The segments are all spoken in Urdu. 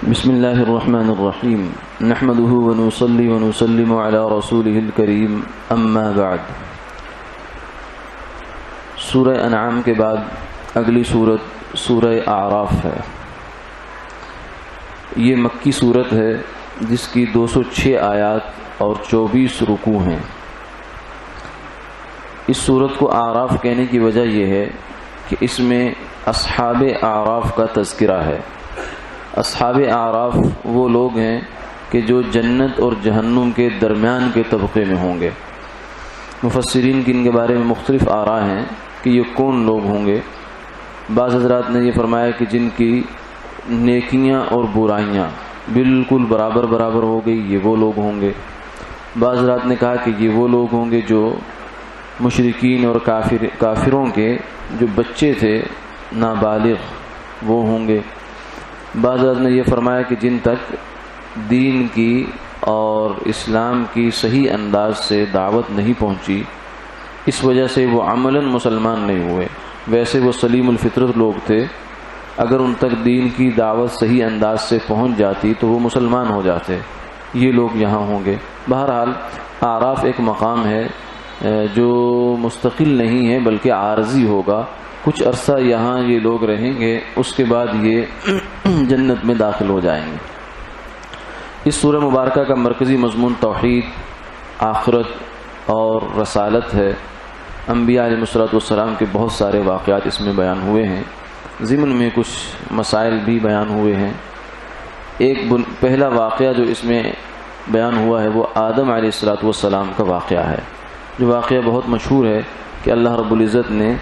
بسم اللہ الرحمن الرحیم نحمده ونصلی ونسلم علی رسوله الکریم اما بعد۔ سورہ انعام کے بعد اگلی سورت سورہ اعراف ہے۔ یہ مکی سورت ہے جس کی 206 آیات اور 24 رکوع ہیں۔ اس سورت کو اعراف کہنے کی وجہ یہ ہے کہ اس میں اصحاب اعراف کا تذکرہ ہے۔ اصحاب اعراف وہ لوگ ہیں کہ جو جنت اور جہنم کے درمیان کے طبقے میں ہوں گے۔ مفسرین کی ان کے بارے میں مختلف آراء ہیں کہ یہ کون لوگ ہوں گے۔ بعض حضرات نے یہ فرمایا کہ جن کی نیکیاں اور برائیاں بالکل برابر برابر ہو گئی، یہ وہ لوگ ہوں گے۔ بعض حضرات نے کہا کہ یہ وہ لوگ ہوں گے جو مشرکین اور کافروں کے جو بچے تھے نابالغ وہ ہوں گے۔ بعض حضرات نے یہ فرمایا کہ جن تک دین کی اور اسلام کی صحیح انداز سے دعوت نہیں پہنچی، اس وجہ سے وہ عملاً مسلمان نہیں ہوئے، ویسے وہ سلیم الفطرت لوگ تھے، اگر ان تک دین کی دعوت صحیح انداز سے پہنچ جاتی تو وہ مسلمان ہو جاتے، یہ لوگ یہاں ہوں گے۔ بہرحال اعراف ایک مقام ہے جو مستقل نہیں ہے بلکہ عارضی ہوگا، کچھ عرصہ یہاں یہ لوگ رہیں گے، اس کے بعد یہ جنت میں داخل ہو جائیں گے۔ اس سورہ مبارکہ کا مرکزی مضمون توحید، آخرت اور رسالت ہے۔ انبیاء علیہ السلام کے بہت سارے واقعات اس میں بیان ہوئے ہیں، ضمن میں کچھ مسائل بھی بیان ہوئے ہیں۔ ایک پہلا واقعہ جو اس میں بیان ہوا ہے وہ آدم علیہ السلام کا واقعہ ہے، جو واقعہ بہت مشہور ہے کہ اللہ رب العزت نے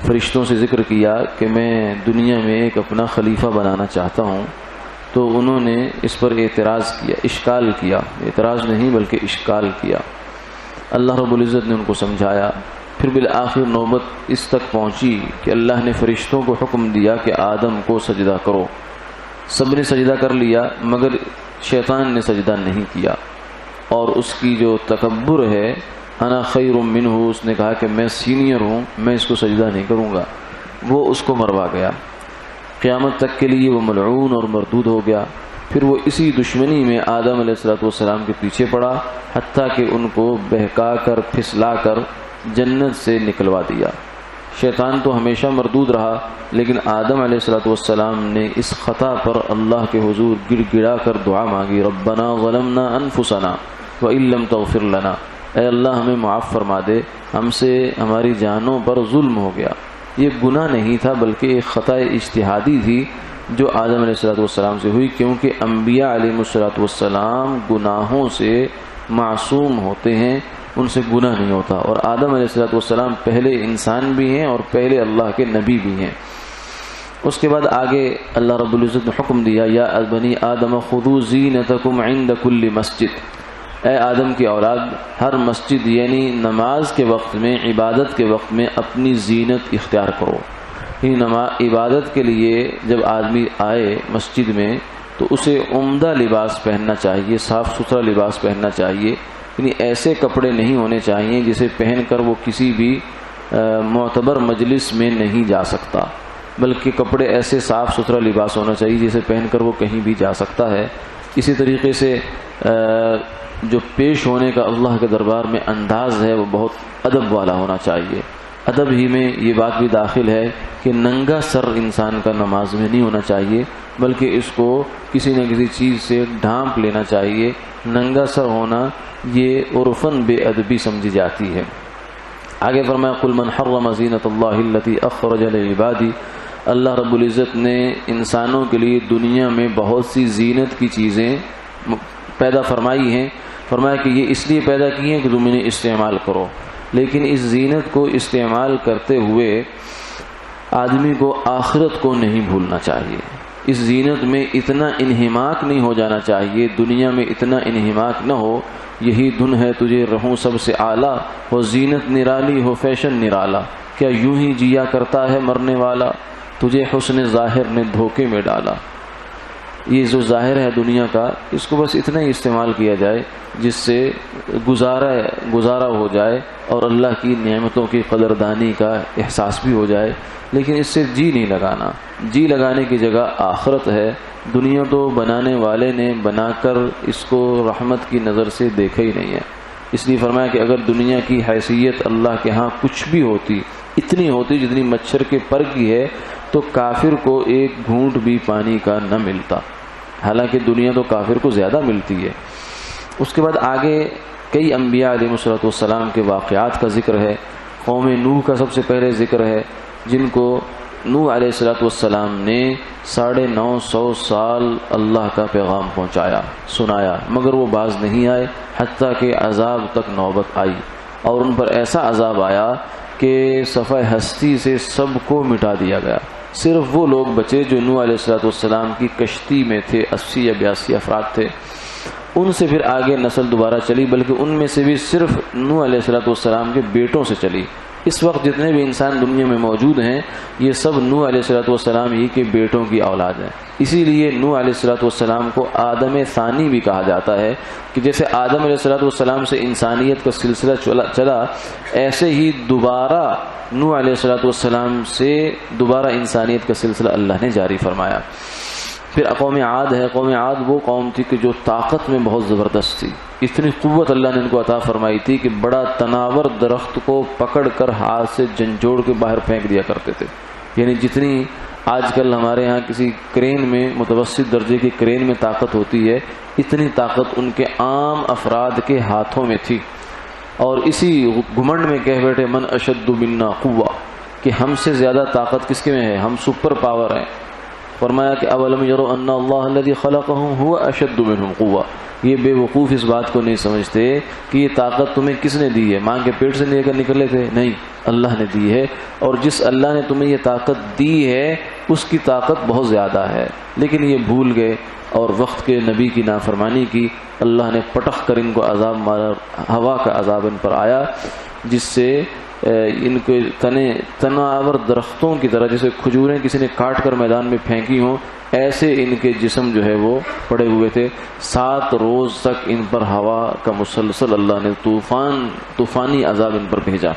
فرشتوں سے ذکر کیا کہ میں دنیا میں ایک اپنا خلیفہ بنانا چاہتا ہوں، تو انہوں نے اس پر اعتراض کیا، اشکال کیا، اعتراض نہیں بلکہ اشکال کیا۔ اللہ رب العزت نے ان کو سمجھایا، پھر بالآخر نوبت اس تک پہنچی کہ اللہ نے فرشتوں کو حکم دیا کہ آدم کو سجدہ کرو۔ سب نے سجدہ کر لیا مگر شیطان نے سجدہ نہیں کیا، اور اس کی جو تکبر ہے، انا خیر منہ، اس نے کہا کہ میں سینئر ہوں، میں اس کو سجدہ نہیں کروں گا، وہ اس کو مروا گیا۔ قیامت تک کے لیے وہ ملعون اور مردود ہو گیا۔ پھر وہ اسی دشمنی میں آدم علیہ السلام کے پیچھے پڑا، حتیٰ کہ ان کو بہکا کر پھسلا کر جنت سے نکلوا دیا۔ شیطان تو ہمیشہ مردود رہا، لیکن آدم علیہ السلام نے اس خطا پر اللہ کے حضور گڑ گڑا کر دعا مانگی، ربنا ظلمنا انفسنا وان لم تغفر لنا، اے اللہ ہمیں معاف فرما دے، ہم سے ہماری جانوں پر ظلم ہو گیا۔ یہ گناہ نہیں تھا بلکہ ایک خطا اجتہادی تھی جو آدم علیہ السلام سے ہوئی، کیونکہ انبیاء علیہ السلام گناہوں سے معصوم ہوتے ہیں، ان سے گناہ نہیں ہوتا، اور آدم علیہ السلام پہلے انسان بھی ہیں اور پہلے اللہ کے نبی بھی ہیں۔ اس کے بعد آگے اللہ رب العزت نے حکم دیا، یا بنی آدم خذوا زینتکم عند کل مسجد، اے آدم کی اولاد، ہر مسجد یعنی نماز کے وقت میں، عبادت کے وقت میں اپنی زینت اختیار کرو۔ عبادت کے لیے جب آدمی آئے مسجد میں تو اسے عمدہ لباس پہننا چاہیے، صاف ستھرا لباس پہننا چاہیے، یعنی ایسے کپڑے نہیں ہونے چاہیے جسے پہن کر وہ کسی بھی معتبر مجلس میں نہیں جا سکتا، بلکہ کپڑے ایسے صاف ستھرا لباس ہونا چاہیے جسے پہن کر وہ کہیں بھی جا سکتا ہے۔ اسی طریقے سے جو پیش ہونے کا اللہ کے دربار میں انداز ہے وہ بہت ادب والا ہونا چاہیے۔ ادب ہی میں یہ بات بھی داخل ہے کہ ننگا سر انسان کا نماز میں نہیں ہونا چاہیے، بلکہ اس کو کسی نہ کسی چیز سے ڈھانپ لینا چاہیے۔ ننگا سر ہونا یہ عرفاً بے ادبی سمجھی جاتی ہے۔ آگے فرمایا، قل من حرم زینت اللہ التی اخرج لعبادی، اللہ رب العزت نے انسانوں کے لیے دنیا میں بہت سی زینت کی چیزیں پیدا فرمائی ہیں، فرمایا کہ یہ اس لیے پیدا کی ہیں کہ تم انہیں استعمال کرو، لیکن اس زینت کو استعمال کرتے ہوئے آدمی کو آخرت کو نہیں بھولنا چاہیے۔ اس زینت میں اتنا انہماک نہیں ہو جانا چاہیے، دنیا میں اتنا انہماک نہ ہو، یہی دن ہے تجھے رہوں سب سے اعلیٰ، ہو زینت نرالی ہو فیشن نرالا، کیا یوں ہی جیا کرتا ہے مرنے والا، تجھے حسن ظاہر نے دھوکے میں ڈالا۔ یہ جو ظاہر ہے دنیا کا، اس کو بس اتنا ہی استعمال کیا جائے جس سے گزارا ہو جائے اور اللہ کی نعمتوں کی قدردانی کا احساس بھی ہو جائے، لیکن اس سے جی نہیں لگانا۔ جی لگانے کی جگہ آخرت ہے۔ دنیا تو بنانے والے نے بنا کر اس کو رحمت کی نظر سے دیکھا ہی نہیں ہے، اس لیے فرمایا کہ اگر دنیا کی حیثیت اللہ کے ہاں کچھ بھی ہوتی، اتنی ہوتی جتنی مچھر کے پر کی ہے، تو کافر کو ایک گھونٹ بھی پانی کا نہ ملتا، حالانکہ دنیا تو کافر کو زیادہ ملتی ہے۔ اس کے بعد آگے کئی انبیاء علیہ السلام کے واقعات کا ذکر ہے۔ قوم نوح کا سب سے پہلے ذکر ہے، جن کو نوح علیہ السلام نے 950 سال اللہ کا پیغام پہنچایا، سنایا، مگر وہ باز نہیں آئے، حتیٰ کہ عذاب تک نوبت آئی، اور ان پر ایسا عذاب آیا کہ صفحہ ہستی سے سب کو مٹا دیا گیا۔ صرف وہ لوگ بچے جو نوح علیہ السلام کی کشتی میں تھے، 80 یا 82 افراد تھے۔ ان سے پھر آگے نسل دوبارہ چلی، بلکہ ان میں سے بھی صرف نوح علیہ السلام کے بیٹوں سے چلی۔ اس وقت جتنے بھی انسان دنیا میں موجود ہیں، یہ سب نوح علیہ السلام ہی کے بیٹوں کی اولاد ہیں۔ اسی لیے نوح علیہ السلام کو آدم ثانی بھی کہا جاتا ہے، کہ جیسے آدم علیہ السلام سے انسانیت کا سلسلہ چلا، ایسے ہی دوبارہ نوح علیہ السلام سے دوبارہ انسانیت کا سلسلہ اللہ نے جاری فرمایا۔ پھر قوم عاد ہے۔ قوم عاد وہ قوم تھی کہ جو طاقت میں بہت زبردست تھی، اتنی قوت اللہ نے ان کو عطا فرمائی تھی کہ بڑا تناور درخت کو پکڑ کر ہاتھ سے جھنجھوڑ کے باہر پھینک دیا کرتے تھے۔ یعنی جتنی آج کل ہمارے ہاں کسی کرین میں، متوسط درجے کی کرین میں طاقت ہوتی ہے، اتنی طاقت ان کے عام افراد کے ہاتھوں میں تھی، اور اسی گھمنڈ میں کہہ بیٹھے من اشد منا قوہ، کہ ہم سے زیادہ طاقت کس کے میں ہے، ہم سپر پاور ہیں۔ فرمایا کہ اولم یروا ان اللہ الذی خلقهم هو اشد منهم قوہ، یہ بے وقوف اس بات کو نہیں سمجھتے کہ یہ طاقت تمہیں کس نے دی ہے، ماں کے پیٹ سے لے کر نکلے تھے؟ نہیں، اللہ نے دی ہے، اور جس اللہ نے تمہیں یہ طاقت دی ہے اس کی طاقت بہت زیادہ ہے، لیکن یہ بھول گئے اور وقت کے نبی کی نافرمانی کی۔ اللہ نے پٹخ کر ان کو عذاب مارا، ہوا کا عذاب ان پر آیا، جس سے ان کے تناور درختوں کی طرح، جیسے کھجوریں کسی نے کاٹ کر میدان میں پھینکی ہوں، ایسے ان کے جسم جو ہے وہ پڑے ہوئے تھے۔ 7 روز تک ان پر ہوا کا مسلسل اللہ نے طوفانی عذاب ان پر بھیجا۔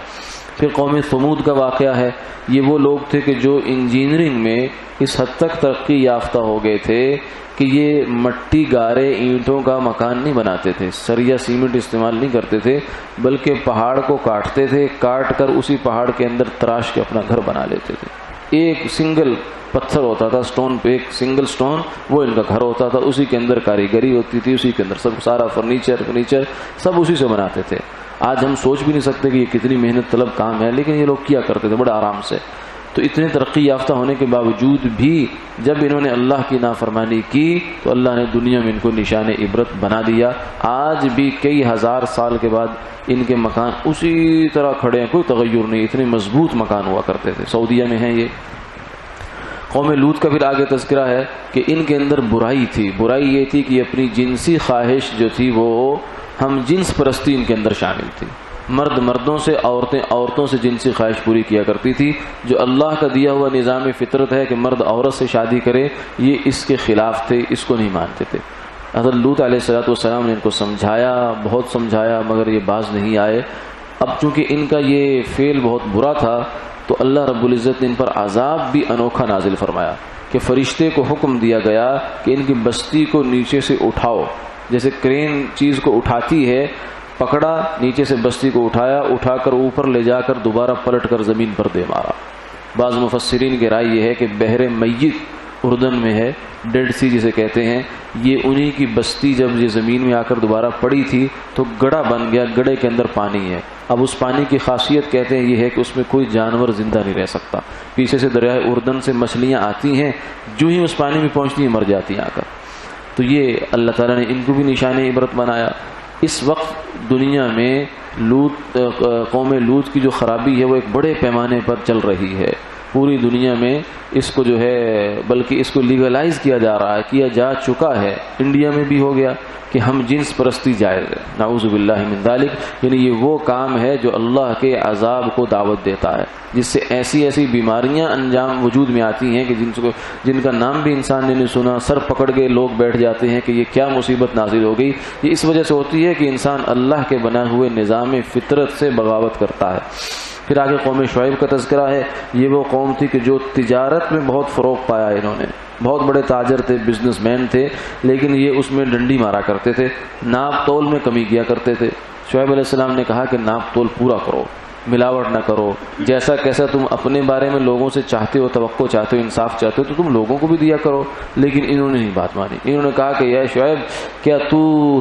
پھر قوم ثمود کا واقعہ ہے۔ یہ وہ لوگ تھے کہ جو انجینئرنگ میں اس حد تک ترقی یافتہ ہو گئے تھے کہ یہ مٹی گارے اینٹوں کا مکان نہیں بناتے تھے، سریا سیمنٹ استعمال نہیں کرتے تھے، بلکہ پہاڑ کو کاٹتے تھے، کاٹ کر اسی پہاڑ کے اندر تراش کے اپنا گھر بنا لیتے تھے۔ ایک سنگل پتھر ہوتا تھا، سٹون پہ ایک سنگل سٹون، وہ ان کا گھر ہوتا تھا، اسی کے اندر کاریگری ہوتی تھی، اسی کے اندر سب سارا فرنیچر سب اسی سے بناتے تھے۔ آج ہم سوچ بھی نہیں سکتے کہ یہ کتنی محنت طلب کام ہے، لیکن یہ لوگ کیا کرتے تھے بڑے آرام سے۔ تو اتنے ترقی یافتہ ہونے کے باوجود بھی جب انہوں نے اللہ کی نافرمانی کی تو اللہ نے دنیا میں ان کو نشان عبرت بنا دیا۔ آج بھی کئی ہزار سال کے بعد ان کے مکان اسی طرح کھڑے ہیں، کوئی تغیر نہیں، اتنے مضبوط مکان ہوا کرتے تھے۔ سعودیہ میں ہیں یہ۔ قوم لوط کا پھر آگے تذکرہ ہے کہ ان کے اندر برائی تھی۔ برائی یہ تھی کہ اپنی جنسی خواہش جو تھی وہ ہم جنس پرستی ان کے اندر شامل تھی۔ مرد مردوں سے، عورتیں عورتوں سے جنسی خواہش پوری کیا کرتی تھی۔ جو اللہ کا دیا ہوا نظام فطرت ہے کہ مرد عورت سے شادی کرے، یہ اس کے خلاف تھے، اس کو نہیں مانتے تھے۔ حضرت لوط علیہ السلام نے ان کو سمجھایا، بہت سمجھایا، مگر یہ باز نہیں آئے۔ اب چونکہ ان کا یہ فعل بہت برا تھا تو اللہ رب العزت نے ان پر عذاب بھی انوکھا نازل فرمایا کہ فرشتے کو حکم دیا گیا کہ ان کی بستی کو نیچے سے اٹھاؤ، جیسے کرین چیز کو اٹھاتی ہے، پکڑا، نیچے سے بستی کو اٹھایا، اٹھا کر اوپر لے جا کر دوبارہ پلٹ کر زمین پر دے مارا۔ بعض مفسرین کی رائے یہ ہے کہ بحر میت اردن میں ہے، ڈیڈ سی جسے کہتے ہیں، یہ انہی کی بستی جب یہ زمین میں آ کر دوبارہ پڑی تھی تو گڑھا بن گیا، گڑھے کے اندر پانی ہے۔ اب اس پانی کی خاصیت کہتے ہیں یہ ہے کہ اس میں کوئی جانور زندہ نہیں رہ سکتا۔ پیچھے سے دریائے اردن سے مچھلیاں آتی ہیں، جو ہی اس پانی میں پہنچتی ہیں مر جاتی ہیں آ کر۔ تو یہ اللہ تعالیٰ نے ان کو بھی نشان عبرت بنایا۔ اس وقت دنیا میں قوم لوط کی جو خرابی ہے وہ ایک بڑے پیمانے پر چل رہی ہے۔ پوری دنیا میں اس کو جو ہے بلکہ اس کو لیگلائز کیا جا رہا ہے، کیا جا چکا ہے، انڈیا میں بھی ہو گیا کہ ہم جنس پرستی جائز ہے، نعوذ باللہ من ذالک۔ یعنی یہ وہ کام ہے جو اللہ کے عذاب کو دعوت دیتا ہے، جس سے ایسی ایسی بیماریاں انجام وجود میں آتی ہیں کہ جن کا نام بھی انسان نے نہیں سنا، سر پکڑ کے لوگ بیٹھ جاتے ہیں کہ یہ کیا مصیبت نازل ہو گئی۔ یہ اس وجہ سے ہوتی ہے کہ انسان اللہ کے بنائے ہوئے نظام فطرت سے بغاوت کرتا ہے۔ پھر آگے قوم شعیب کا تذکرہ ہے۔ یہ وہ قوم تھی کہ جو تجارت میں بہت فروغ پایا، انہوں نے بہت بڑے تاجر تھے، بزنس مین تھے، لیکن یہ اس میں ڈنڈی مارا کرتے تھے، ناپ تول میں کمی کیا کرتے تھے۔ شعیب علیہ السلام نے کہا کہ ناپ تول پورا کرو، ملاوٹ نہ کرو، جیسا کیسا تم اپنے بارے میں لوگوں سے چاہتے ہو، توقع چاہتے ہو، انصاف چاہتے ہو، تو تم لوگوں کو بھی دیا کرو۔ لیکن انہوں نے نہیں بات مانی۔ انہوں نے کہا کہ یا شعیب، کیا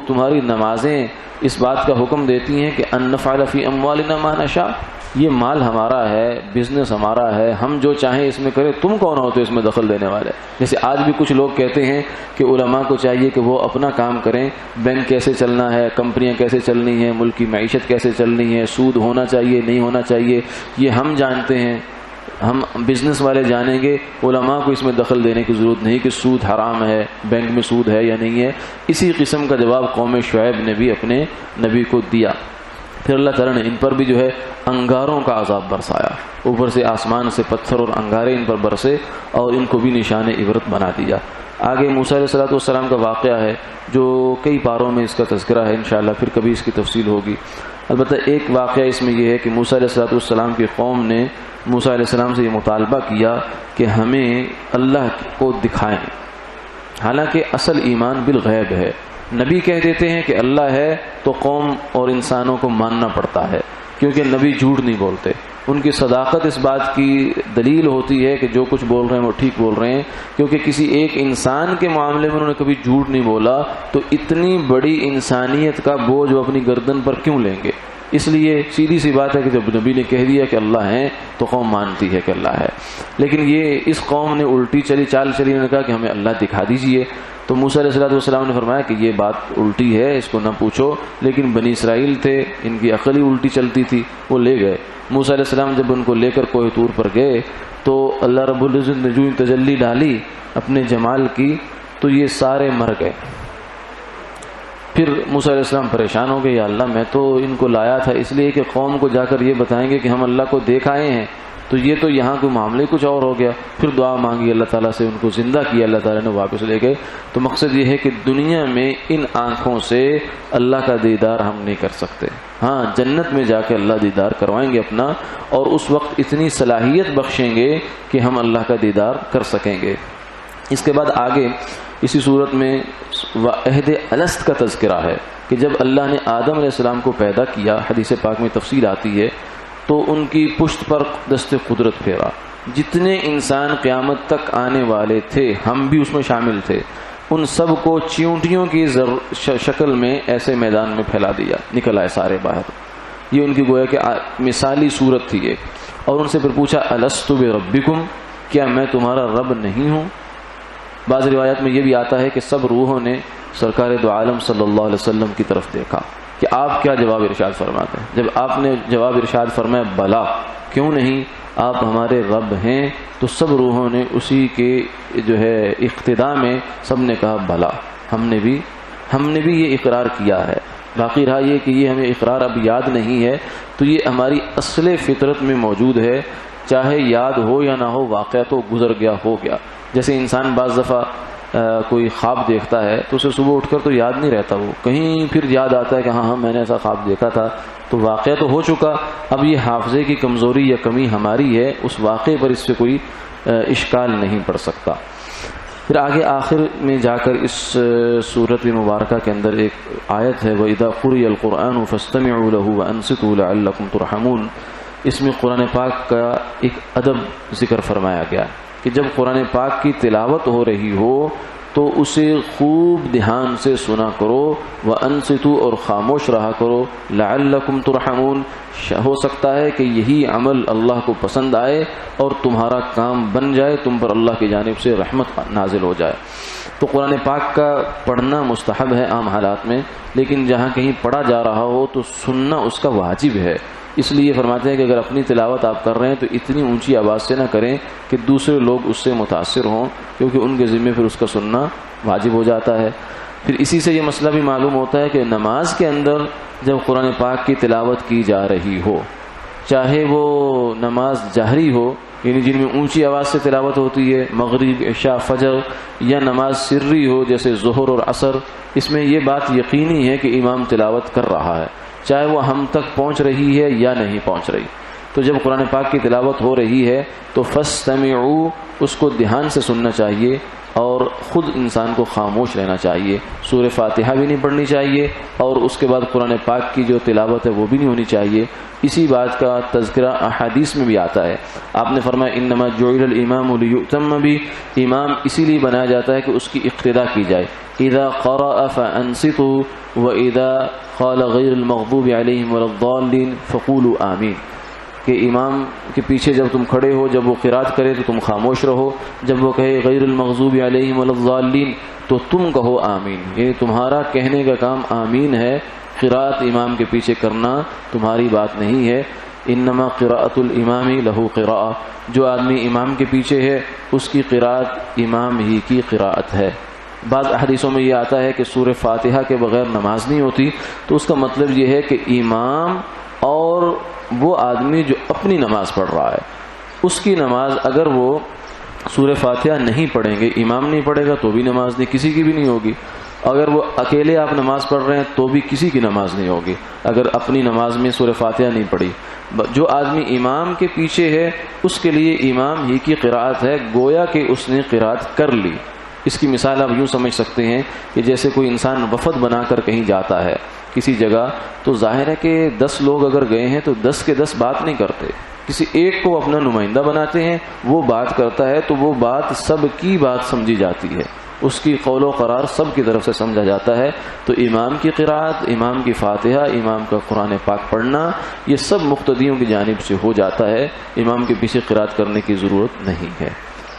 تمہاری نمازیں اس بات کا حکم دیتی ہیں کہ ان نفعل فی اموالنا ما نشاء؟ یہ مال ہمارا ہے، بزنس ہمارا ہے، ہم جو چاہیں اس میں کریں، تم کون ہو تو اس میں دخل دینے والے؟ جیسے آج بھی کچھ لوگ کہتے ہیں کہ علماء کو چاہیے کہ وہ اپنا کام کریں، بینک کیسے چلنا ہے، کمپنیاں کیسے چلنی ہیں، ملک کی معیشت کیسے چلنی ہے، سود ہونا چاہیے نہیں ہونا چاہیے، یہ ہم جانتے ہیں، ہم بزنس والے جانیں گے، علماء کو اس میں دخل دینے کی ضرورت نہیں کہ سود حرام ہے، بینک میں سود ہے یا نہیں ہے۔ اسی قسم کا جواب قوم شعیب نے بھی اپنے نبی کو دیا۔ پھر اللہ تعالیٰ نے ان پر بھی جو ہے انگاروں کا عذاب برسایا، اوپر سے آسمان سے پتھر اور انگارے ان پر برسے اور ان کو بھی نشان عبرت بنا دیا۔ آگے موسیٰ علیہ السلام کا واقعہ ہے جو کئی پاروں میں اس کا تذکرہ ہے، انشاءاللہ پھر کبھی اس کی تفصیل ہوگی۔ البتہ ایک واقعہ اس میں یہ ہے کہ موسیٰ علیہ السلام کی قوم نے موسیٰ علیہ السلام سے یہ مطالبہ کیا کہ ہمیں اللہ کو دکھائیں، حالانکہ اصل ایمان بالغیب ہے۔ نبی کہہ دیتے ہیں کہ اللہ ہے تو قوم اور انسانوں کو ماننا پڑتا ہے، کیونکہ نبی جھوٹ نہیں بولتے، ان کی صداقت اس بات کی دلیل ہوتی ہے کہ جو کچھ بول رہے ہیں وہ ٹھیک بول رہے ہیں، کیونکہ کسی ایک انسان کے معاملے میں انہوں نے کبھی جھوٹ نہیں بولا، تو اتنی بڑی انسانیت کا بوجھ وہ اپنی گردن پر کیوں لیں گے؟ اس لیے سیدھی سی بات ہے کہ جب نبی نے کہہ دیا کہ اللہ ہے تو قوم مانتی ہے کہ اللہ ہے۔ لیکن یہ اس قوم نے الٹی چال چلی، انہوں نے کہا کہ ہمیں اللہ دکھا دیجئے۔ تو موسیٰ علیہ السلام نے فرمایا کہ یہ بات الٹی ہے، اس کو نہ پوچھو۔ لیکن بنی اسرائیل تھے، ان کی عقل ہی الٹی چلتی تھی، وہ لے گئے۔ موسیٰ علیہ السلام جب ان کو لے کر کوہ طور پر گئے تو اللہ رب العزت نے جو تجلی ڈالی اپنے جمال کی تو یہ سارے مر گئے۔ پھر موسیٰ علیہ السلام پریشان ہو گئے، یا اللہ میں تو ان کو لایا تھا اس لیے کہ قوم کو جا کر یہ بتائیں گے کہ ہم اللہ کو دیکھ آئے ہیں، تو یہ تو یہاں کوئی معاملے کچھ اور ہو گیا۔ پھر دعا مانگی اللہ تعالیٰ سے، ان کو زندہ کیا، اللہ تعالیٰ نے واپس لے گئے۔ تو مقصد یہ ہے کہ دنیا میں ان آنکھوں سے اللہ کا دیدار ہم نہیں کر سکتے، ہاں جنت میں جا کے اللہ دیدار کروائیں گے اپنا، اور اس وقت اتنی صلاحیت بخشیں گے کہ ہم اللہ کا دیدار کر سکیں گے۔ اس کے بعد آگے اسی صورت میں عہد الست کا تذکرہ ہے کہ جب اللہ نے آدم علیہ السلام کو پیدا کیا، حدیث پاک میں تفصیل آتی ہے، تو ان کی پشت پر دست قدرت پھیرا، جتنے انسان قیامت تک آنے والے تھے ہم بھی اس میں شامل تھے، ان سب کو چیونٹیوں کی شکل میں ایسے میدان میں پھیلا دیا، نکل آئے سارے باہر۔ یہ ان کی گویا کہ مثالی صورت تھی ایک۔ اور ان سے پھر پوچھا الست بربکم، کیا میں تمہارا رب نہیں ہوں؟ بعض روایات میں یہ بھی آتا ہے کہ سب روحوں نے سرکار دو عالم صلی اللہ علیہ وسلم کی طرف دیکھا کہ آپ کیا جواب ارشاد فرماتے ہیں۔ جب آپ نے جواب ارشاد فرمایا بلا، کیوں نہیں، آپ ہمارے رب ہیں، تو سب روحوں نے اسی کے جو ہے اقتداء میں سب نے کہا بلا، ہم نے بھی یہ اقرار کیا ہے۔ باقی رہا یہ کہ یہ ہمیں اقرار اب یاد نہیں ہے، تو یہ ہماری اصل فطرت میں موجود ہے، چاہے یاد ہو یا نہ ہو، واقعہ تو گزر گیا ہو گیا۔ جیسے انسان بعض دفعہ کوئی خواب دیکھتا ہے تو اسے صبح اٹھ کر تو یاد نہیں رہتا، وہ کہیں پھر یاد آتا ہے کہ ہاں میں نے ایسا خواب دیکھا تھا، تو واقعہ تو ہو چکا، اب یہ حافظے کی کمزوری یا کمی ہماری ہے، اس واقعے پر اس سے کوئی اشکال نہیں پڑ سکتا۔ پھر آگے آخر میں جا کر اس سورت مبارکہ کے اندر ایک آیت ہے وَإِذَا قُرِئَ الْقُرْآنُ فَاسْتَمِعُوا لَهُ وَأَنصِتُوا لَعَلَّكُمْ تُرْحَمُونَ۔ اس میں قرآن پاک کا ایک ادب ذکر فرمایا گیا کہ جب قرآن پاک کی تلاوت ہو رہی ہو تو اسے خوب دھیان سے سنا کرو، وَأَنصِتُوا اور خاموش رہا کرو، لَعَلَّكُمْ تُرْحَمُونَ، ہو سکتا ہے کہ یہی عمل اللہ کو پسند آئے اور تمہارا کام بن جائے، تم پر اللہ کی جانب سے رحمت نازل ہو جائے۔ تو قرآن پاک کا پڑھنا مستحب ہے عام حالات میں، لیکن جہاں کہیں پڑھا جا رہا ہو تو سننا اس کا واجب ہے، اس لیے فرماتے ہیں کہ اگر اپنی تلاوت آپ کر رہے ہیں تو اتنی اونچی آواز سے نہ کریں کہ دوسرے لوگ اس سے متاثر ہوں، کیونکہ ان کے ذمہ پھر اس کا سننا واجب ہو جاتا ہے۔ پھر اسی سے یہ مسئلہ بھی معلوم ہوتا ہے کہ نماز کے اندر جب قرآن پاک کی تلاوت کی جا رہی ہو، چاہے وہ نماز جہری ہو، یعنی جن میں اونچی آواز سے تلاوت ہوتی ہے، مغرب، عشاء، فجر، یا نماز سری ہو جیسے ظہر اور عصر، اس میں یہ بات یقینی ہے کہ امام تلاوت کر رہا ہے، چاہے وہ ہم تک پہنچ رہی ہے یا نہیں پہنچ رہی۔ تو جب قرآن پاک کی تلاوت ہو رہی ہے تو فاستمعوا، اس کو دھیان سے سننا چاہیے اور خود انسان کو خاموش رہنا چاہیے۔ سورہ فاتحہ بھی نہیں پڑھنی چاہیے اور اس کے بعد قرآن پاک کی جو تلاوت ہے وہ بھی نہیں ہونی چاہیے۔ اسی بات کا تذکرہ احادیث میں بھی آتا ہے۔ آپ نے فرمایا انما جعل الامام لیؤتم بہ، امام اسی لیے بنایا جاتا ہے کہ اس کی اقتداء کی جائے۔ اذا قرأ فانصتوا واذا قال غیر المغضوب علیہم ولا الضالین فقولوا آمین، کہ امام کے پیچھے جب تم کھڑے ہو، جب وہ قرات کرے تو تم خاموش رہو، جب وہ کہے غیر المغضوب علیہم ولا الضالین تو تم کہو آمین، یعنی تمہارا کہنے کا کام آمین ہے، قرات امام کے پیچھے کرنا تمہاری بات نہیں ہے۔ انما قراءۃ الامام له قراءۃ، جو آدمی امام کے پیچھے ہے اس کی قرات امام ہی کی قراءت ہے۔ بعض احادیثوں میں یہ آتا ہے کہ سورہ فاتحہ کے بغیر نماز نہیں ہوتی، تو اس کا مطلب یہ ہے کہ امام اور وہ آدمی جو اپنی نماز پڑھ رہا ہے اس کی نماز اگر وہ سورہ فاتحہ نہیں پڑھیں گے، امام نہیں پڑھے گا تو بھی نماز نہیں، کسی کی بھی نہیں ہوگی۔ اگر وہ اکیلے آپ نماز پڑھ رہے ہیں تو بھی کسی کی نماز نہیں ہوگی اگر اپنی نماز میں سورہ فاتحہ نہیں پڑھی۔ جو آدمی امام کے پیچھے ہے اس کے لیے امام ہی کی قراءت ہے، گویا کہ اس نے قراءت کر لی۔ اس کی مثال آپ یوں سمجھ سکتے ہیں کہ جیسے کوئی انسان وفد بنا کر کہیں جاتا ہے کسی جگہ، تو ظاہر ہے کہ 10 لوگ اگر گئے ہیں تو 10 کے 10 بات نہیں کرتے، کسی ایک کو اپنا نمائندہ بناتے ہیں، وہ بات کرتا ہے تو وہ بات سب کی بات سمجھی جاتی ہے، اس کی قول و قرار سب کی طرف سے سمجھا جاتا ہے۔ تو امام کی قراءت، امام کی فاتحہ، امام کا قرآن پاک پڑھنا، یہ سب مقتدیوں کی جانب سے ہو جاتا ہے، امام کے پیچھے قراءت کرنے کی ضرورت نہیں ہے۔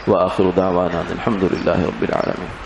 وآخر دعوانا الحمد للہ رب العالمین۔